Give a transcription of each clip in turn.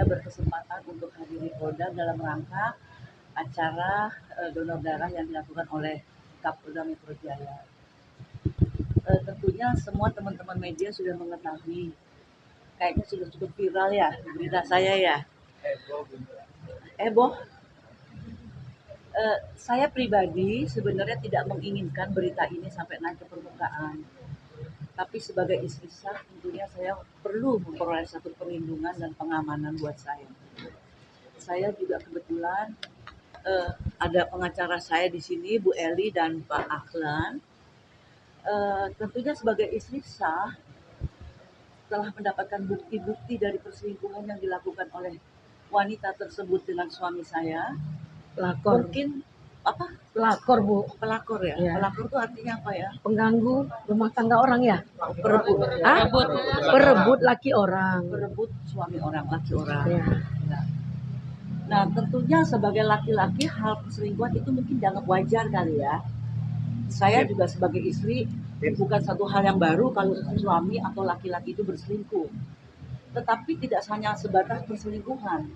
saya berkesempatan untuk hadiri Polda dalam rangka acara donor darah yang dilakukan oleh Kapolda Metro Jaya. Tentunya semua teman-teman media sudah mengetahui, kayaknya sudah cukup viral ya berita saya ya. Heboh. Saya pribadi sebenarnya tidak menginginkan berita ini sampai naik ke permukaan. Tapi sebagai istri sah, tentunya saya perlu memperoleh satu perlindungan dan pengamanan buat saya. Saya juga kebetulan ada pengacara saya di sini, Bu Eli dan Pak Ahlan. Tentunya sebagai istri sah, telah mendapatkan bukti-bukti dari perselingkuhan yang dilakukan oleh wanita tersebut dengan suami saya. Pelakor. Mungkin apa? Pelakor, Bu. Pelakor ya? Ya. Pelakor itu artinya apa ya? Pengganggu rumah tangga orang ya? Perebut. Perebut laki orang. Perebut suami orang, laki orang. Ya. Nah, tentunya sebagai laki-laki hal perselingkuhan itu mungkin dianggap wajar kali ya. Saya juga sebagai istri bukan satu hal yang baru kalau suami atau laki-laki itu berselingkuh. Tetapi tidak hanya sebatas perselingkuhan.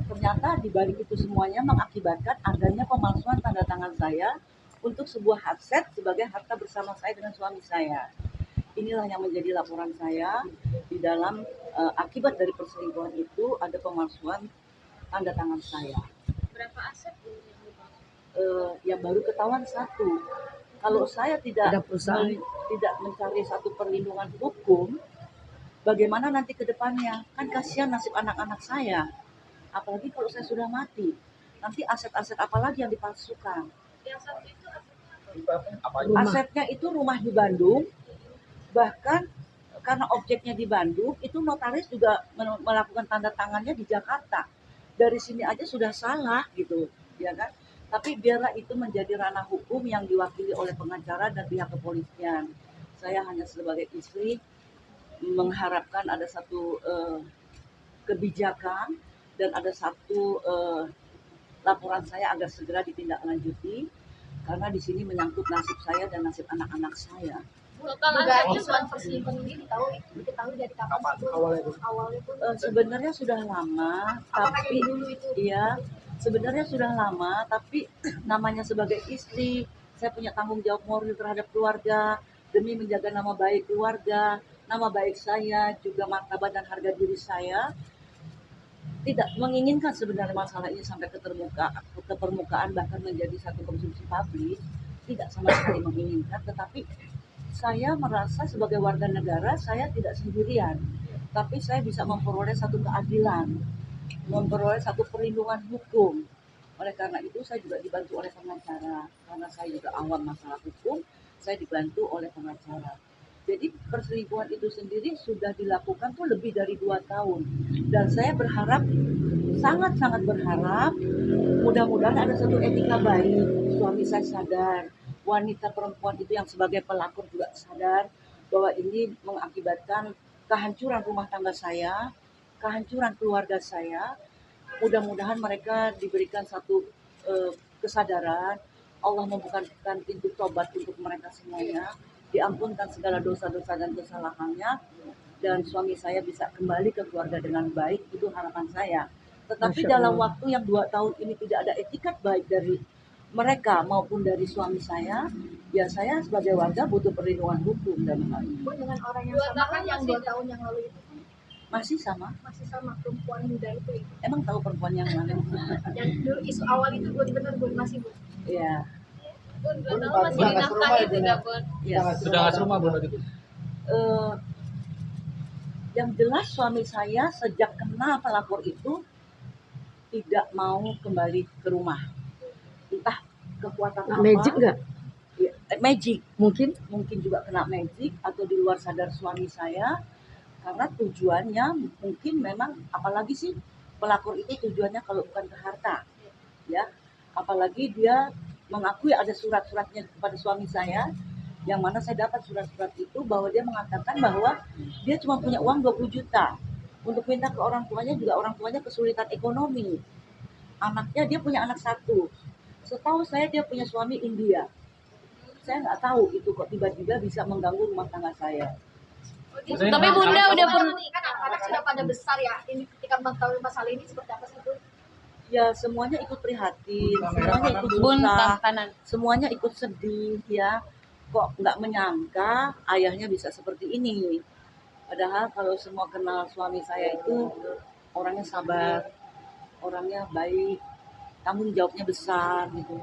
Ternyata di balik itu semuanya mengakibatkan adanya pemalsuan tanda tangan saya untuk sebuah aset sebagai harta bersama saya dengan suami saya. Inilah yang menjadi laporan saya di dalam akibat dari perselingkuhan itu ada pemalsuan tanda tangan saya. Berapa aset Yang baru ketahuan satu. Kalau saya tidak mencari satu perlindungan hukum, bagaimana nanti ke depannya? Kan kasihan nasib anak-anak saya. Apalagi kalau saya sudah mati. Nanti aset-aset apa lagi yang dipalsukan? Yang satu itu asetnya apa? Asetnya itu rumah di Bandung. Bahkan karena objeknya di Bandung, itu notaris juga melakukan tanda tangannya di Jakarta. Dari sini aja sudah salah gitu, ya kan? Tapi biarlah itu menjadi ranah hukum yang diwakili oleh pengacara dan pihak kepolisian. Saya hanya sebagai istri mengharapkan ada satu kebijakan dan ada satu laporan saya agar segera ditindaklanjuti karena di sini menyangkut nasib saya dan nasib anak-anak saya. Dugaan isuan perselingkuhan ini diketahui dari kapan awalnya itu? Sebenarnya sudah lama, tapi iya sebenarnya sudah lama, tapi namanya sebagai istri, saya punya tanggung jawab moral terhadap keluarga demi menjaga nama baik keluarga, nama baik saya, juga martabat dan harga diri saya. Tidak menginginkan sebenarnya masalah ini sampai ke permukaan bahkan menjadi satu konsumsi publik, tidak sama sekali menginginkan, tetapi saya merasa sebagai warga negara saya tidak sendirian, tapi saya bisa memperoleh satu keadilan, memperoleh satu perlindungan hukum. Oleh karena itu saya juga dibantu oleh pengacara, karena saya juga awam masalah hukum, saya dibantu oleh pengacara. Jadi perselingkuhan itu sendiri sudah dilakukan tuh lebih dari 2 tahun. Dan saya berharap, sangat-sangat berharap, mudah-mudahan ada satu etika baik. Suami saya sadar, wanita perempuan itu yang sebagai pelakor juga sadar bahwa ini mengakibatkan kehancuran rumah tangga saya, kehancuran keluarga saya. Mudah-mudahan mereka diberikan satu kesadaran, Allah membukakan pintu tobat untuk mereka semuanya, diampunkan segala dosa-dosa dan kesalahannya, dan suami saya bisa kembali ke keluarga dengan baik, itu harapan saya. Tetapi dalam waktu yang 2 tahun ini tidak ada etikat baik dari mereka maupun dari suami saya, ya saya sebagai warga butuh perlindungan hukum dan hal ini. Dengan orang yang sama kan yang 2 tahun yang lalu itu masih sama perempuan muda itu. Emang tahu perempuan yang mana? Yang dulu isu awal itu benar Bun, masih Bun. Iya. Bun, 2 tahun masih dinafkahi tidak Bun? Ya. Sudah nggak serumah Bun waktu itu? Yang jelas suami saya sejak kenal pelakor itu tidak mau kembali ke rumah. Entah kekuatan apa. Magic nggak? Ya, magic. Mungkin juga kena magic atau di luar sadar suami saya, karena tujuannya mungkin memang, apalagi sih pelakor itu tujuannya kalau bukan ke harta, ya. Apalagi dia mengakui ada surat-suratnya kepada suami saya, yang mana saya dapat surat-surat itu bahwa dia mengatakan bahwa dia cuma punya uang 20 juta untuk minta ke orang tuanya, juga orang tuanya kesulitan ekonomi. Anaknya, dia punya anak 1. Setahu saya dia punya suami India. Saya nggak tahu itu kok tiba-tiba bisa mengganggu rumah tangga saya. Tapi Bunda udah pernah kan anak sudah pada besar ya. Ini ketika ketika mengetahui masalah ini seperti apa sih Bu? Ya semuanya ikut prihatin, semuanya ikut Bun, susah, kanan. semuanya ikut sedih ya. Kok nggak menyangka ayahnya bisa seperti ini. Padahal kalau semua kenal suami saya itu orangnya sabar, orangnya baik, tanggung jawabnya besar gitu.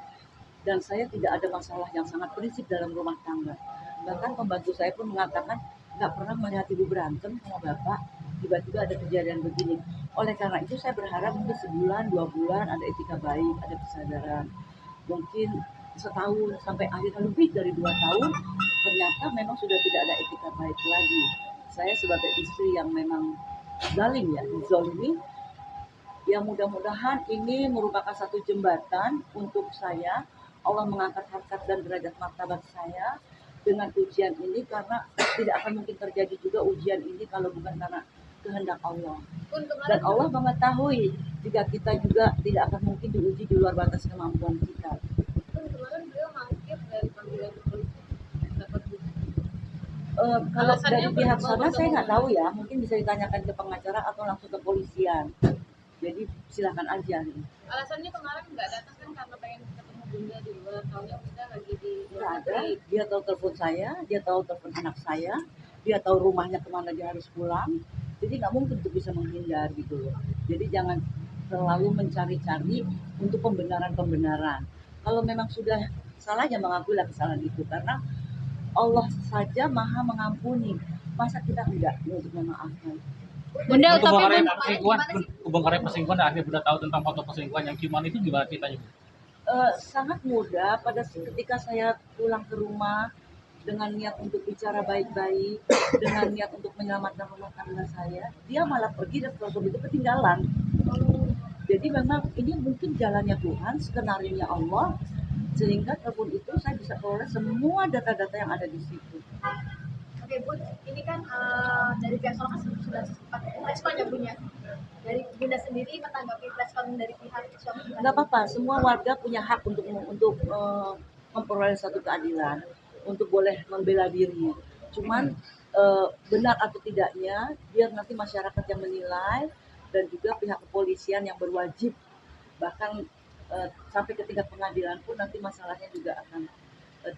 Dan saya tidak ada masalah yang sangat prinsip dalam rumah tangga. Bahkan pembantu saya pun mengatakan nggak pernah melihat ibu berantem sama bapak, tiba-tiba ada kejadian begini. Oleh karena itu saya berharap mungkin sebulan, 2 bulan ada etika baik, ada kesadaran. Mungkin setahun sampai akhirnya lebih dari 2 tahun, ternyata memang sudah tidak ada etika baik lagi. Saya sebagai istri yang memang zalim ya, dizolimi, ya mudah-mudahan ini merupakan satu jembatan untuk saya. Allah mengangkat harkat dan derajat martabat saya dengan ujian ini, karena tidak akan mungkin terjadi juga ujian ini kalau bukan karena kehendak Allah. Bun, Dan kemarin Allah mengetahui jika kita juga tidak akan mungkin diuji di luar batas kemampuan kita. kemarin beliau mangkir dari panggilan polisi. Dapat Kalau Alasannya dari pihak mau sana saya bertemu. nggak tahu ya, mungkin bisa ditanyakan ke pengacara atau langsung ke polisian. Jadi silakan aja. Alasannya kemarin nggak datang kan karena pengen ketemu Bunda di luar, taunya Bunda lagi di Nggak ada. Dia tahu telepon saya, dia tahu telepon anak saya, dia tahu rumahnya kemana dia harus pulang. Jadi nggak mungkin untuk bisa menghindar gitu loh. Jadi jangan terlalu mencari-cari untuk pembenaran-pembenaran. Kalau memang sudah salah ya mengakuilah kesalahan itu, karena Allah saja maha mengampuni. Masa kita enggak untuk memaafkan? Bunda, Untuk tapi kebongkaran Bun, perselingkuhan, kebongkaran perselingkuhan dan akhirnya Bunda tahu tentang foto perselingkuhan yang cuman itu gimana ceritanya? Sangat mudah. Ketika saya pulang ke rumah dengan niat untuk bicara baik-baik, dengan niat untuk menyelamatkan rumah tangga saya, dia malah pergi dan foto itu ketinggalan. Jadi memang ini mungkin jalannya Tuhan, skenario Allah, sehingga telepon itu saya bisa peroleh semua data-data yang ada di situ. Oke Bun, ini kan dari pihak sekolah kan sudah sempat respon ya Bun ya. Dari Bunda sendiri menanggapi respon dari pihak suami Bunda. Nggak apa-apa, semua warga punya hak untuk memperoleh satu keadilan, untuk boleh membela diri. Cuman benar atau tidaknya biar nanti masyarakat yang menilai, dan juga pihak kepolisian yang berwajib, bahkan sampai ke tingkat pengadilan pun nanti masalahnya juga akan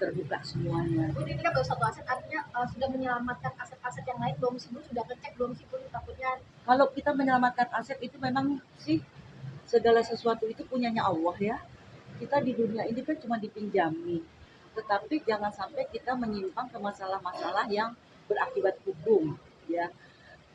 terbuka semuanya. Bun, ini kan baru satu aset, artinya sudah menyelamatkan aset-aset yang lain belum sih Bun? Sudah ngecek belum sih Bun? Takutnya Kalau kita menyelamatkan aset itu memang sih segala sesuatu itu punyanya Allah ya. Kita di dunia ini kan cuma dipinjami. Tetapi jangan sampai kita menyimpang ke masalah-masalah yang berakibat hukum ya.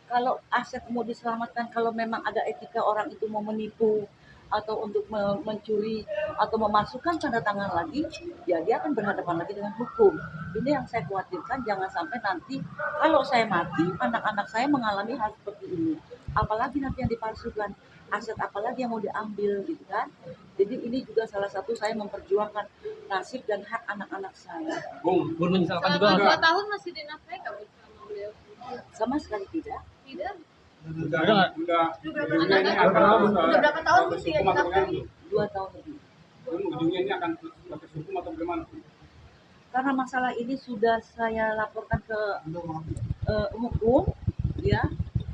Kalau aset mau diselamatkan, kalau memang ada etika orang itu mau menipu atau untuk mencuri atau memasukkan tanda tangan lagi, ya dia akan berhadapan lagi dengan hukum. Ini yang saya khawatirkan, jangan sampai nanti kalau saya mati, anak-anak saya mengalami hal seperti ini. Apalagi nanti yang dipalsukan, aset apalagi yang mau diambil gitu kan. Jadi ini juga salah satu saya memperjuangkan nasib dan hak anak-anak saya. Bun menyesalkan juga selama nggak? 2 tahun masih dinafkahi nggak Bun sama beliau? Sama sekali tidak. Tidak. Udah nggak? udah berapa tahun Bun tidak dinafkahi? 2 tahun lebih. Ujungnya ini akan proses hukum atau bagaimana? Karena masalah ini sudah saya laporkan ke hukum ya,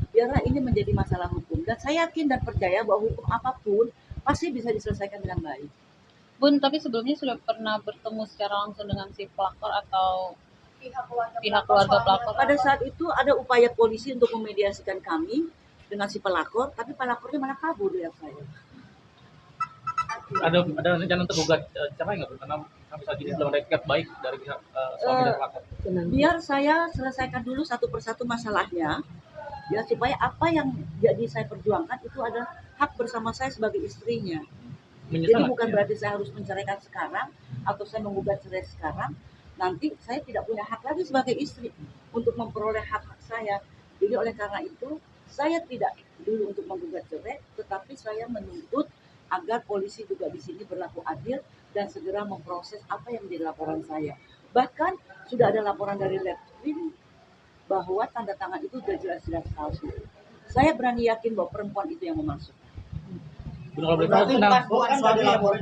biarlah ini menjadi masalah hukum, dan saya yakin dan percaya bahwa hukum apapun pasti bisa diselesaikan dengan baik. Bun, tapi sebelumnya sudah pernah bertemu secara langsung dengan si pelakor atau Pihak keluarga Pihak keluarga suami pelakor. atau Pada apa? saat itu ada upaya polisi untuk memediasikan kami dengan si pelakor, tapi pelakornya malah kabur dari saya. Ada rencana untuk gugat cerai nggak Bun? Karena sampai saat ini belum ada etikat baik dari pihak suami dan pelakor. Biar saya selesaikan dulu satu persatu masalahnya ya, supaya apa yang jadi saya perjuangkan itu adalah hak bersama saya sebagai istrinya. Jadi Menyesal bukan nggak? berarti saya harus menceraikan sekarang atau saya menggugat cerai sekarang. Nanti saya tidak punya hak lagi sebagai istri untuk memperoleh hak-hak saya. Jadi oleh karena itu saya tidak dulu untuk menggugat cerai, tetapi saya menuntut agar polisi juga di sini berlaku adil dan segera memproses apa yang menjadi laporan saya. Bahkan sudah ada laporan dari Letkrim bahwa tanda tangan itu sudah jelas-jelas palsu. Saya berani yakin bahwa perempuan itu yang memasuk. Bun kalau boleh tahu kenal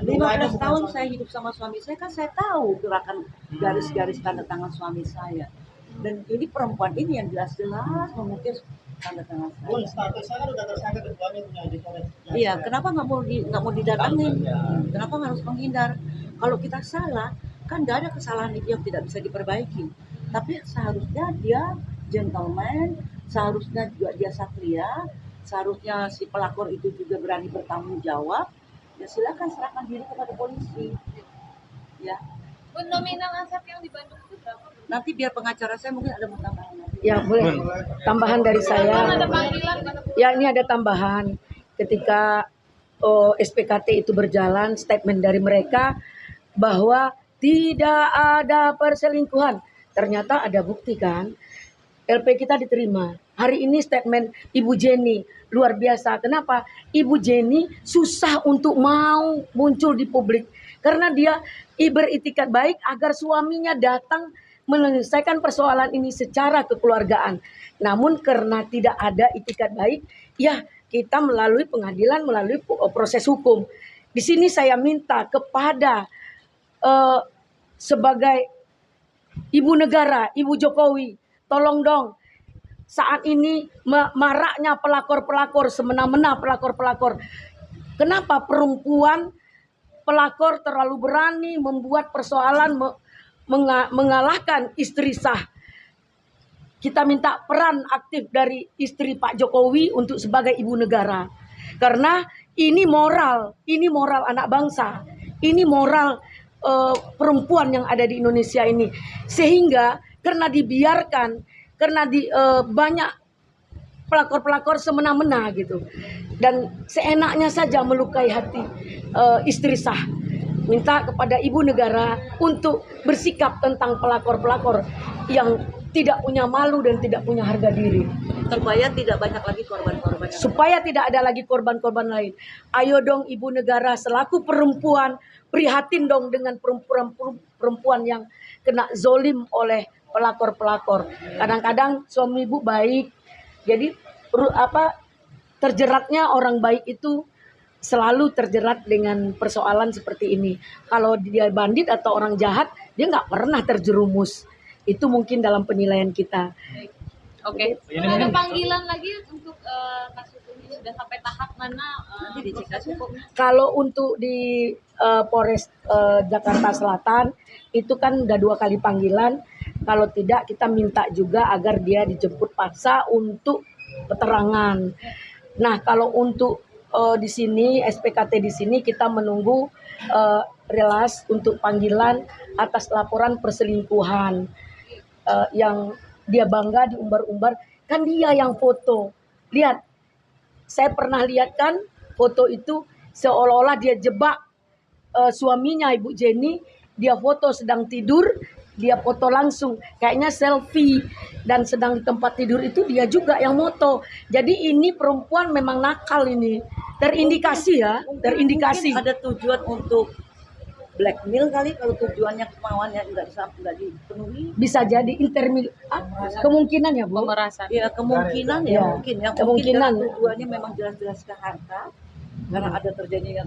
15 tahun saya hidup sama suami saya, kan saya tahu gerakan garis-garis tanda tangan suami saya. Dan ini perempuan ini yang jelas-jelas mengukir tanda tangan Bun, saya. statusnya kan udah tersangka ketuanya punya di Polres. Iya, kenapa nggak mau didatangin? Kenapa harus menghindar? Kalau kita salah, kan nggak ada kesalahan itu yang tidak bisa diperbaiki. Tapi seharusnya dia gentleman, seharusnya juga dia satria, seharusnya si pelakor itu juga berani bertanggung jawab. Ya silakan serahkan diri kepada polisi. Ya, Bun, nominal aset yang di Bandung itu berapa? Bun? nanti biar pengacara saya mungkin ada mau tambahan. Ya boleh. Tambahan dari saya. Ada panggilan kan? Ya ini ada tambahan. Ketika SPKT itu berjalan, statement dari mereka bahwa tidak ada perselingkuhan. Ternyata ada bukti kan. LP kita diterima. Hari ini statement Ibu Jenny luar biasa. Kenapa? Ibu Jenny susah untuk mau muncul di publik. Karena dia beritikat baik agar suaminya datang menyelesaikan persoalan ini secara kekeluargaan. Namun karena tidak ada itikat baik, ya kita melalui pengadilan, melalui proses hukum. Di sini saya minta kepada sebagai Ibu Negara, Ibu Jokowi, tolong dong. Saat ini maraknya pelakor-pelakor, semena-mena pelakor-pelakor. Kenapa perempuan pelakor terlalu berani membuat persoalan mengalahkan istri sah? Kita minta peran aktif dari istri Pak Jokowi untuk sebagai ibu negara. Karena ini moral anak bangsa. Ini moral perempuan yang ada di Indonesia ini. Sehingga karena dibiarkan, karena banyak pelakor-pelakor semena-mena gitu. Dan seenaknya saja melukai hati istri sah. Minta kepada ibu negara untuk bersikap tentang pelakor-pelakor yang tidak punya malu dan tidak punya harga diri. Supaya tidak banyak lagi korban-korban. Supaya tidak ada lagi korban-korban lain. Ayo dong ibu negara selaku perempuan, prihatin dong dengan perempuan yang kena zolim oleh pelakor-pelakor. Kadang-kadang suami ibu baik. Jadi terjeratnya orang baik itu selalu terjerat dengan persoalan seperti ini. Kalau dia bandit atau orang jahat, dia nggak pernah terjerumus. Itu mungkin dalam penilaian kita. Oke. Ada panggilan lagi untuk kasus ini sudah sampai tahap mana? Nanti dicek proses aja. hukumnya? Kalau untuk di Polres Jakarta Selatan itu kan udah 2 kali panggilan. Kalau tidak kita minta juga agar dia dijemput paksa untuk keterangan. Nah kalau untuk di sini SPKT di sini kita menunggu relas untuk panggilan atas laporan perselingkuhan yang dia bangga diumbar-umbar. Kan dia yang foto. Lihat, saya pernah lihat kan foto itu seolah-olah dia jebak suaminya Ibu Jenny. Dia foto sedang tidur, dia foto langsung kayaknya selfie, dan sedang di tempat tidur itu dia juga yang moto. Jadi ini perempuan memang nakal ini, terindikasi ya, terindikasi. Mungkin ada tujuan untuk blackmail kali, kalau tujuannya kemauannya nggak dipenuhi. Bisa jadi kemungkinan ya Bu. Pemerasan. Ya kemungkinan Ya, mungkin ya. kemungkinan. Mungkin tujuannya memang jelas-jelas ke harta. Karena ada terjadi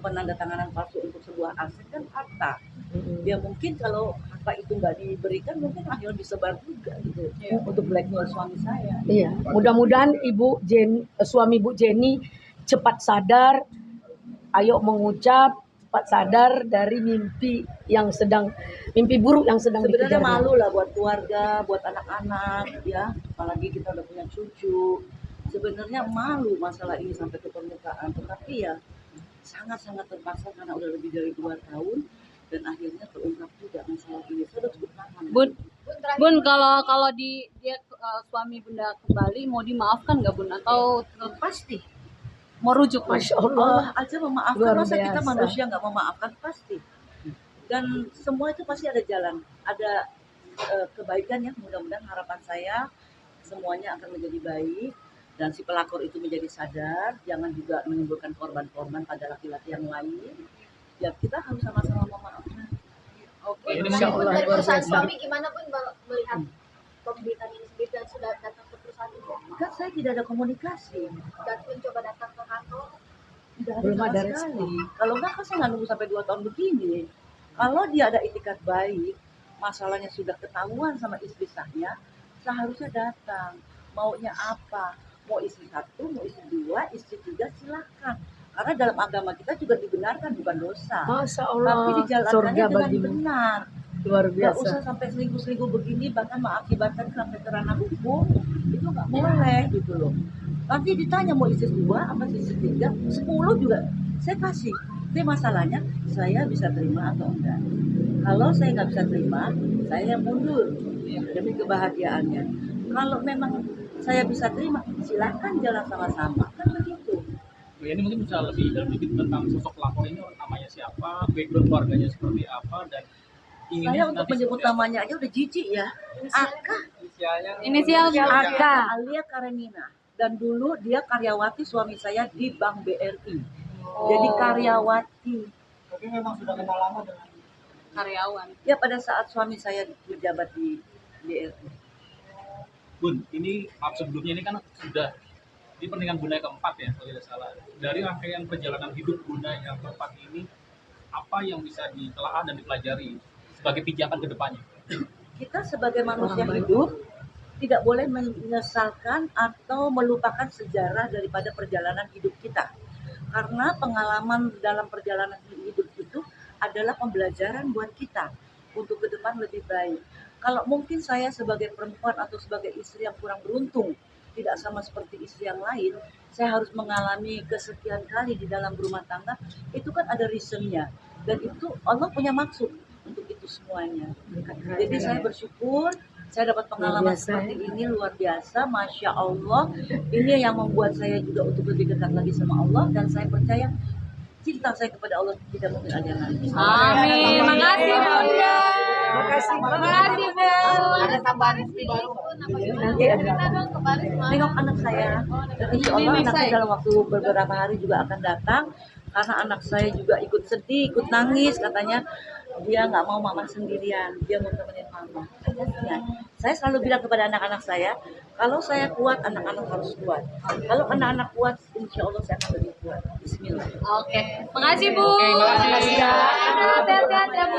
penandatanganan palsu untuk sebuah aset kan harta. Ya mungkin kalau harta itu nggak diberikan mungkin akhirnya disebar juga gitu untuk blackmail suami saya. Iya, mudah-mudahan suami Bu Jenny cepat sadar. Ayo mengucap cepat sadar dari mimpi buruk yang sedang Sebenarnya dikejar. malu lah buat keluarga, buat anak-anak ya, apalagi kita udah punya cucu. Sebenarnya malu masalah ini sampai ke permukaan, tetapi ya sangat-sangat terpaksa karena udah lebih dari 2 tahun dan akhirnya terungkap juga masalah ini. Saya udah cukup tahan. Bun, kalau dia suami Bunda kembali mau dimaafkan nggak Bun, atau Pasti. mau rujuk Bun? Masya Allah. Allah aja memaafkan, Luar masa kita biasa. manusia nggak memaafkan, pasti. Dan semua itu pasti ada jalan, ada kebaikan ya. Mudah-mudahan harapan saya semuanya akan menjadi baik dan si pelakor itu menjadi sadar, jangan juga menimbulkan korban-korban pada laki-laki yang lain. Ya kita harus sama-sama memaafkan. Oke. Ini Dari Bun, dari perusahaan suami gimana Bun melihat pemberitaan ini sendiri dan sudah datang ke perusahaan itu? Kan saya tidak ada komunikasi, Dan mencoba datang ke kantor? tidak ada Belum sama ada sekali. Kalau enggak kan saya nggak nunggu sampai 2 tahun begini. Kalau dia ada itikat baik, masalahnya sudah ketahuan sama istri saya, seharusnya datang. maunya apa, mau istri 1, mau istri 2, istri 3 silahkan, karena dalam agama kita juga dibenarkan, bukan dosa, Masya tapi Allah, dijalankannya surga dengan bagimu. benar. Luar Nggak biasa. usah sampai selingkuh-selingkuh begini, bahkan mengakibatkan sampai ke ranah hukum, itu nggak boleh gitu loh. Nanti ditanya mau istri 2 apa istri 3, 10 juga saya kasih. Tapi masalahnya saya bisa terima atau enggak. Kalau saya nggak bisa terima, saya mundur demi kebahagiaannya. Kalau memang saya bisa terima, silakan jalan sama-sama, kan begitu. Ya, ini mungkin bisa lebih dalam dikit tentang sosok pelakor ini, namanya siapa, background keluarganya seperti apa, dan Saya inginnya untuk nanti menyebut seperti apa. namanya aja udah jijik ya. Aka, Inisial Aka. Alia Karenina. Dan dulu dia karyawati suami saya di Bank BRI. Jadi karyawati. Tapi memang sudah kenal lama dengan karyawan. Ya pada saat suami saya menjabat di BRI. Bun, ini maaf sebelumnya ini kan sudah di pernikahan Bunda yang keempat ya, kalau tidak salah. Dari rangkaian perjalanan hidup Bunda yang keempat ini, apa yang bisa ditelaah dan dipelajari sebagai pijakan ke depannya? Kita sebagai manusia hidup tidak boleh menyesalkan atau melupakan sejarah daripada perjalanan hidup kita. Karena pengalaman dalam perjalanan hidup itu adalah pembelajaran buat kita untuk ke depan lebih baik. Kalau mungkin saya sebagai perempuan atau sebagai istri yang kurang beruntung, tidak sama seperti istri yang lain, saya harus mengalami kesekian kali di dalam rumah tangga, itu kan ada reasonnya. Dan itu Allah punya maksud untuk itu semuanya. Jadi saya bersyukur saya dapat pengalaman Luar biasa, seperti ini, luar biasa, Masya Allah. Ini yang membuat saya juga untuk lebih dekat lagi sama Allah, dan saya percaya cinta saya kepada Allah tidak mungkin ada lagi. Amin. Makasih Bunda. Makasih. Makasih Bu. Ada tambahan istri baru. Nanti ada. Cerita dong ke Paris kemarin. Nengok anak saya, dan insya Allah anak saya dalam waktu beberapa hari juga akan datang, karena anak saya juga ikut sedih, ikut nangis, katanya dia nggak mau mama sendirian, dia mau temenin mama. Ya, saya selalu bilang kepada anak-anak saya, kalau saya kuat, anak-anak harus kuat. Kalau anak-anak kuat, insya Allah saya akan lebih kuat. Bismillah. Oke. Makasih Bu. Makasih. Sehat-sehat ya Bu.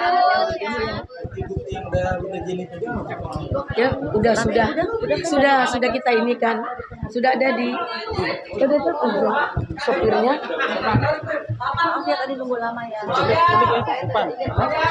bukti yang udah jadi tadi. Ya, sudah kita ini kan. Sudah ada di sopirnya. Maaf ya tadi nunggu lama ya.